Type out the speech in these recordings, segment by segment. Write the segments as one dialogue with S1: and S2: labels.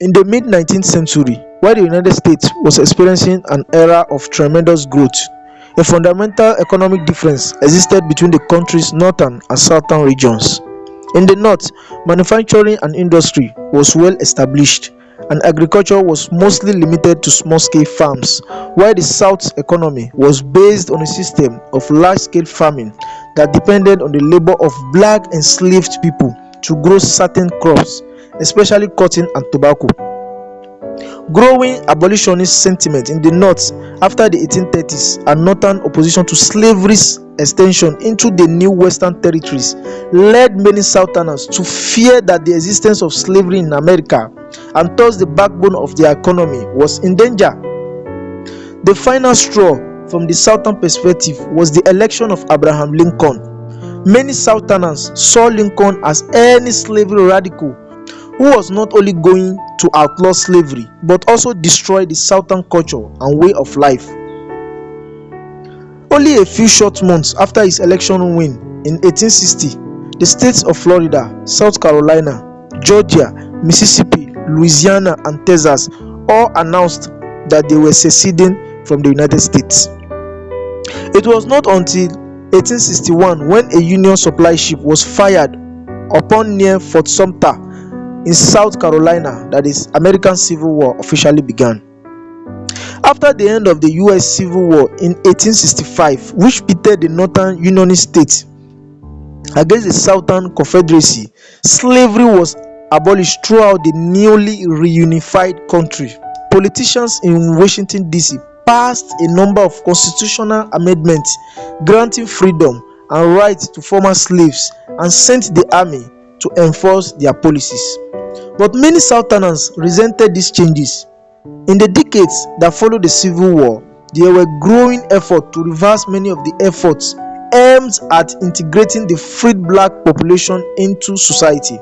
S1: In the mid 19th century, while the United States was experiencing an era of tremendous growth, a fundamental economic difference existed between the country's northern and southern regions. In the north, manufacturing and industry was well established, and agriculture was mostly limited to small scale farms, while the south's economy was based on a system of large scale farming that depended on the labor of black enslaved people to grow certain crops, especially cotton and tobacco. Growing abolitionist sentiment in the North after the 1830s and Northern opposition to slavery's extension into the new Western territories led many Southerners to fear that the existence of slavery in America, and thus the backbone of their economy, was in danger. The final straw from the Southern perspective was the election of Abraham Lincoln. Many Southerners saw Lincoln as any slavery radical who was not only going to outlaw slavery but also destroy the Southern culture and way of life. Only a few short months after his election win in 1860, the states of Florida, South Carolina, Georgia, Mississippi, Louisiana, and Texas all announced that they were seceding from the United States. It was not until 1861 when a Union supply ship was fired upon near Fort Sumter in South Carolina that is American Civil War officially began. After the end of the US Civil War in 1865, which pitted the Northern Unionist states against the Southern Confederacy, slavery was abolished throughout the newly reunified country. Politicians in Washington, D.C. passed a number of constitutional amendments granting freedom and rights to former slaves and sent the army to enforce their policies. But many Southerners resented these changes. In the decades that followed the Civil War, there were growing efforts to reverse many of the efforts aimed at integrating the freed black population into society.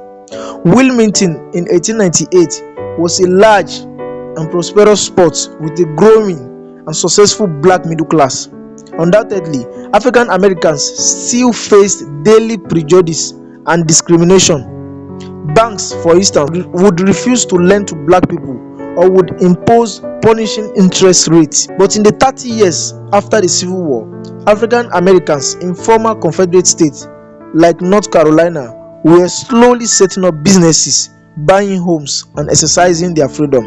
S1: Wilmington in 1898 was a large and prosperous spot with a growing and successful black middle class. Undoubtedly, African Americans still faced daily prejudice and discrimination. Banks, for instance, would refuse to lend to black people or would impose punishing interest rates. But in the 30 years after the Civil War, African Americans in former Confederate states like North Carolina were slowly setting up businesses, buying homes, and exercising their freedom.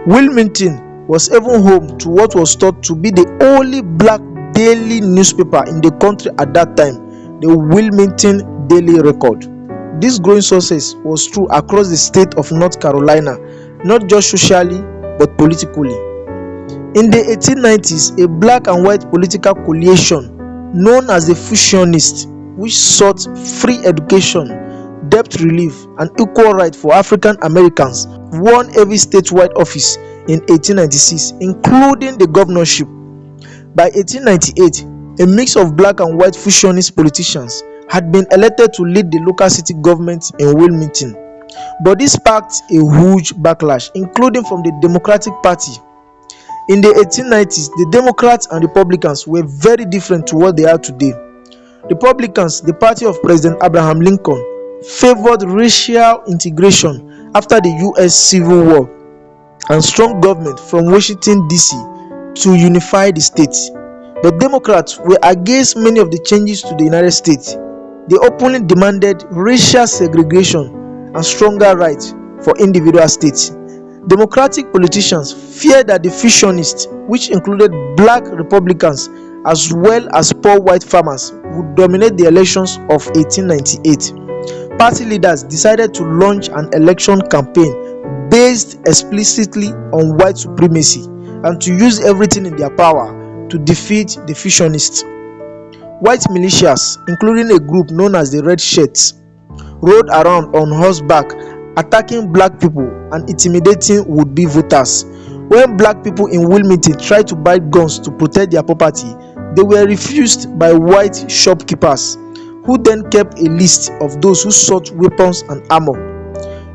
S1: Wilmington was even home to what was thought to be the only black daily newspaper in the country at that time, the Wilmington Daily Record. This growing success was true across the state of North Carolina, not just socially but politically. In the 1890s, a black and white political coalition known as the Fusionists, which sought free education, debt relief, and equal rights for African Americans, won every statewide office in 1896, including the governorship. By 1898, a mix of black and white fusionist politicians had been elected to lead the local city government in Wilmington. But this sparked a huge backlash, including from the Democratic Party. In the 1890s, the Democrats and Republicans were very different to what they are today. Republicans, the party of President Abraham Lincoln, favored racial integration after the US Civil War and strong government from Washington, D.C. to unify the states. But Democrats were against many of the changes to the United States. They openly demanded racial segregation and stronger rights for individual states. Democratic politicians feared that the fusionists, which included black Republicans as well as poor white farmers, would dominate the elections of 1898. Party leaders decided to launch an election campaign based explicitly on white supremacy and to use everything in their power to defeat the fusionists. White militias, including a group known as the Red Shirts, rode around on horseback attacking black people and intimidating would-be voters. When black people in Wilmington tried to buy guns to protect their property, they were refused by white shopkeepers, who then kept a list of those who sought weapons and armor.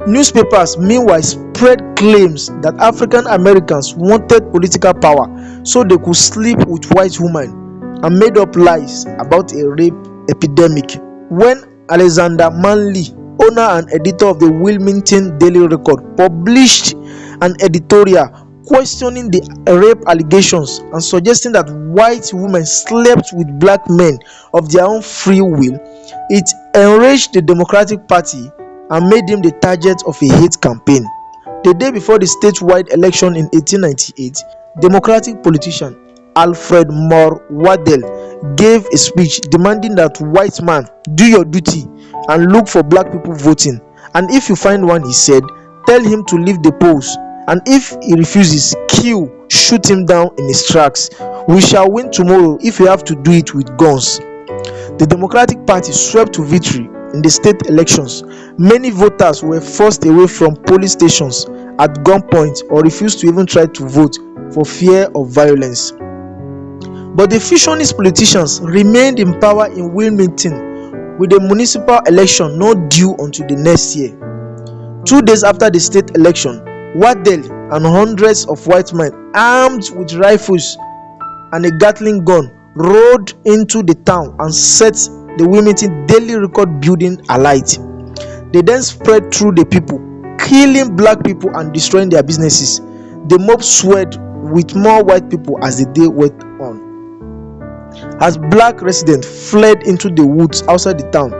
S1: Newspapers meanwhile spread claims that African Americans wanted political power so they could sleep with white women, and made up lies about a rape epidemic. When Alexander Manley, owner and editor of the Wilmington Daily Record, published an editorial questioning the rape allegations and suggesting that white women slept with black men of their own free will. It enraged the Democratic Party and made him the target of a hate campaign. The day before the statewide election in 1898, Democratic politician Alfred Moore Waddell gave a speech demanding that white man do your duty and look for black people voting, and if you find one, he said, tell him to leave the polls, and if he refuses, shoot him down in his tracks. We shall win tomorrow if we have to do it with guns. The Democratic Party swept to victory in the state elections. Many voters were forced away from polling stations at gunpoint or refused to even try to vote for fear of violence. But the fusionist politicians remained in power in Wilmington, with the municipal election not due until the next year. 2 days after the state election, Waddell and hundreds of white men armed with rifles and a Gatling gun rode into the town and set the Wilmington Daily Record building alight. They then spread through the people, killing black people and destroying their businesses. The mob swelled with more white people as the day went on. As black residents fled into the woods outside the town,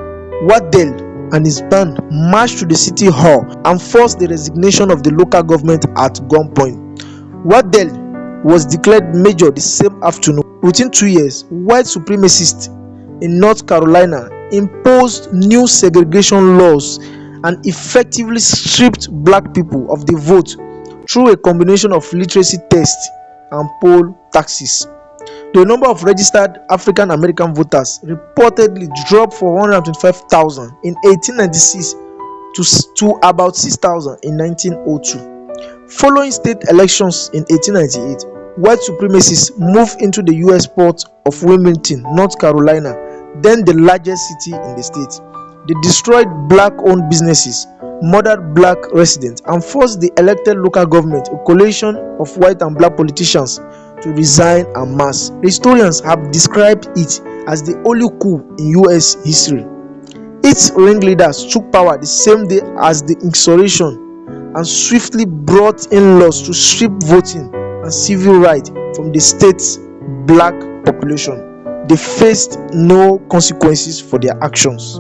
S1: Waddell and his band marched to the city hall and forced the resignation of the local government at gunpoint. Waddell was declared major the same afternoon. Within 2 years, white supremacists in North Carolina imposed new segregation laws and effectively stripped black people of the vote through a combination of literacy tests and poll taxes. The number of registered African American voters reportedly dropped from 125,000 in 1896 to about 6,000 in 1902. Following state elections in 1898, white supremacists moved into the U.S. port of Wilmington, North Carolina, then the largest city in the state. They destroyed black-owned businesses, murdered black residents, and forced the elected local government, a coalition of white and black politicians, to resign en masse. Historians have described it as the only coup in U.S. history. Its ringleaders took power the same day as the insurrection and swiftly brought in laws to strip voting and civil rights from the state's black population. They faced no consequences for their actions.